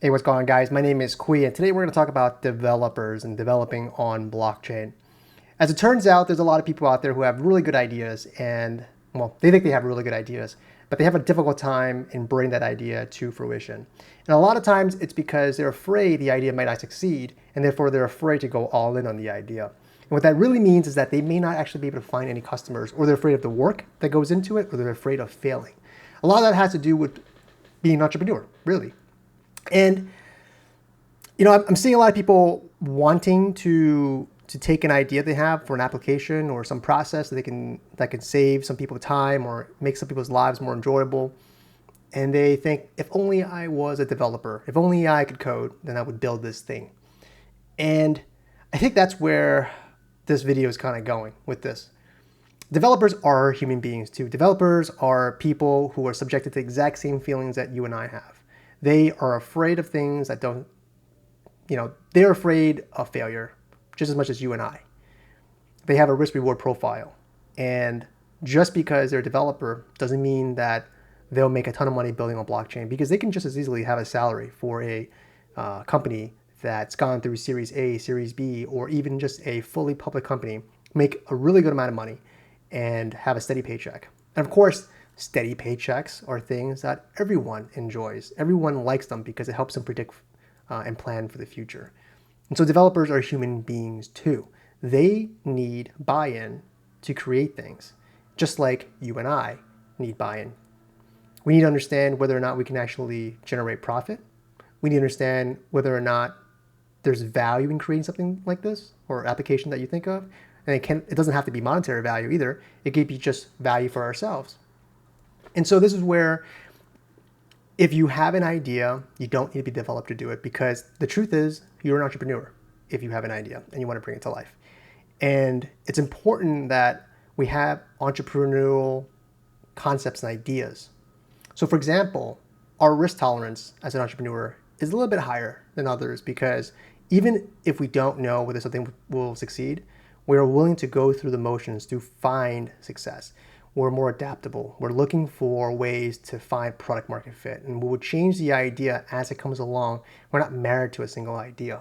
Hey, what's going on, guys? My name is Kui, and today we're going to talk about developers and developing on blockchain. As it turns out, there's a lot of people out there who have really good ideas, and well, they think they have really good ideas, but they have a difficult time in bringing that idea to fruition. And a lot of times it's because they're afraid the idea might not succeed, and therefore they're afraid to go all in on the idea. And what that really means is that they may not actually be able to find any customers, or they're afraid of the work that goes into it, or they're afraid of failing. A lot of that has to do with being an entrepreneur, really. And I'm seeing a lot of people wanting to take an idea they have for an application or some process that can save some people time or make some people's lives more enjoyable. And they think, if only I was a developer, if only I could code, then I would build this thing. And I think that's where this video is kind of going with this. Developers are human beings too. Developers are people who are subjected to the exact same feelings that you and I have. They are afraid of things that don't, they're afraid of failure just as much as you and I. They have a risk reward profile. And just because they're a developer doesn't mean that they'll make a ton of money building on blockchain, because they can just as easily have a salary for a company that's gone through Series A, Series B, or even just a fully public company, make a really good amount of money and have a steady paycheck. And of course, steady paychecks are things that everyone enjoys. Everyone likes them because it helps them predict and plan for the future. And so developers are human beings too. They need buy-in to create things, just like you and I need buy-in. We need to understand whether or not we can actually generate profit. We need to understand whether or not there's value in creating something like this or application that you think of. And it doesn't have to be monetary value either. It could be just value for ourselves. And so this is where, if you have an idea, you don't need to be developed to do it, because the truth is you're an entrepreneur if you have an idea and you want to bring it to life. And it's important that we have entrepreneurial concepts and ideas. So for example, our risk tolerance as an entrepreneur is a little bit higher than others, because even if we don't know whether something will succeed, we are willing to go through the motions to find success. We're more adaptable. We're looking for ways to find product market fit, and we would change the idea as it comes along. We're not married to a single idea.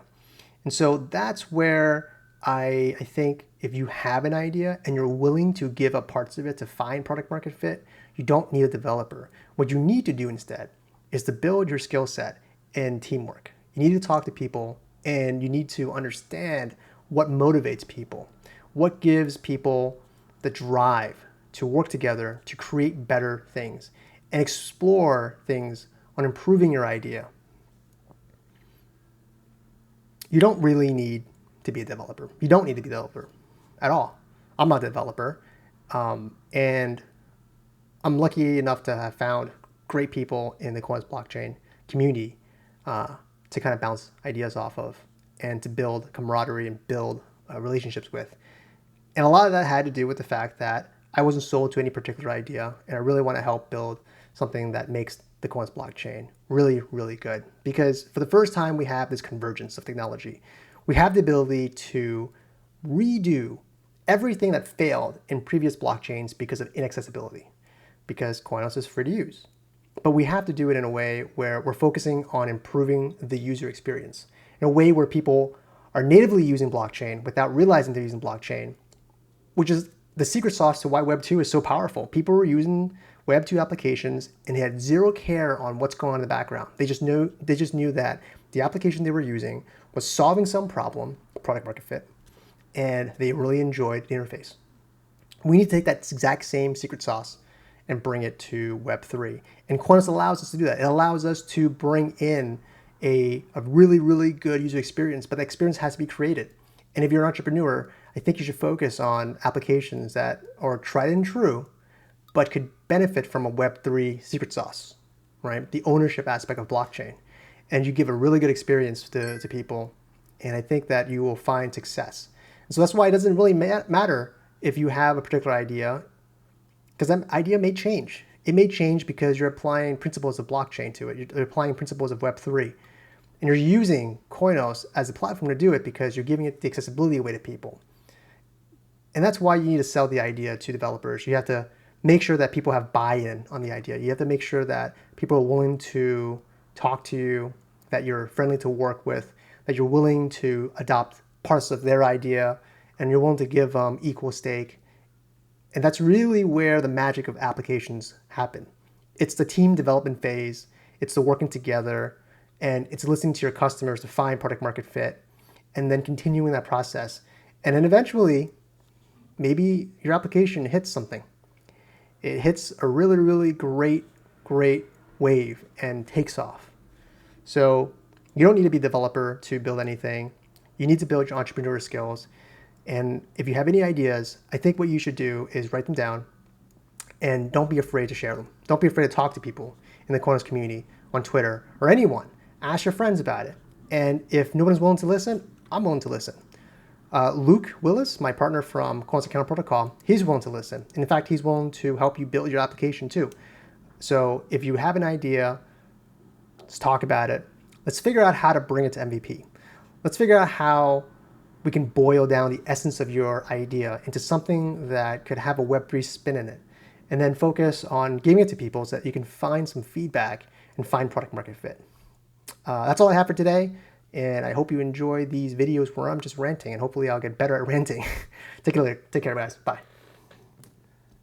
And so that's where I think if you have an idea and you're willing to give up parts of it to find product market fit, you don't need a developer. What you need to do instead is to build your skill set in teamwork. You need to talk to people, and you need to understand what motivates people, what gives people the drive to work together to create better things, and explore things on improving your idea. You don't really need to be a developer. You don't need to be a developer at all. I'm not a developer. And I'm lucky enough to have found great people in the Koinos blockchain community to kind of bounce ideas off of and to build camaraderie and build relationships with. And a lot of that had to do with the fact that I wasn't sold to any particular idea, and I really want to help build something that makes the Koinos blockchain really, really good. Because for the first time, we have this convergence of technology. We have the ability to redo everything that failed in previous blockchains because of inaccessibility, because Koinos is free to use. But we have to do it in a way where we're focusing on improving the user experience, in a way where people are natively using blockchain without realizing they're using blockchain, which is the secret sauce to why Web 2 is so powerful. People were using Web 2 applications and they had zero care on what's going on in the background. They just knew that the application they were using was solving some problem, product market fit, and they really enjoyed the interface. We need to take that exact same secret sauce and bring it to Web 3. And Koinos allows us to do that. It allows us to bring in a really, really good user experience, but the experience has to be created. And if you're an entrepreneur, I think you should focus on applications that are tried and true, but could benefit from a Web3 secret sauce, right? The ownership aspect of blockchain. And you give a really good experience to people. And I think that you will find success. And so that's why it doesn't really matter if you have a particular idea, because that idea may change. It may change because you're applying principles of blockchain to it. You're applying principles of Web3. And you're using Koinos as a platform to do it because you're giving it the accessibility away to people. And that's why you need to sell the idea to developers. You have to make sure that people have buy-in on the idea. You have to make sure that people are willing to talk to you, that you're friendly to work with, that you're willing to adopt parts of their idea, and you're willing to give equal stake. And that's really where the magic of applications happen. It's the team development phase, it's the working together, and it's listening to your customers to find product market fit, and then continuing that process. And then eventually, maybe your application hits something. It hits a really, really great wave and takes off. So you don't need to be a developer to build anything. You need to build your entrepreneur skills. And if you have any ideas, I think what you should do is write them down and don't be afraid to share them. Don't be afraid to talk to people in the Koinos community, on Twitter, or anyone. Ask your friends about it. And if no one's willing to listen, I'm willing to listen. Luke Willis, my partner from Koinos Account Protocol, he's willing to listen. And in fact, he's willing to help you build your application too. So if you have an idea, let's talk about it. Let's figure out how to bring it to MVP. Let's figure out how we can boil down the essence of your idea into something that could have a Web3 spin in it, and then focus on giving it to people so that you can find some feedback and find product market fit. That's all I have for today, and I hope you enjoy these videos where I'm just ranting, and hopefully I'll get better at ranting. Take care, guys. Bye.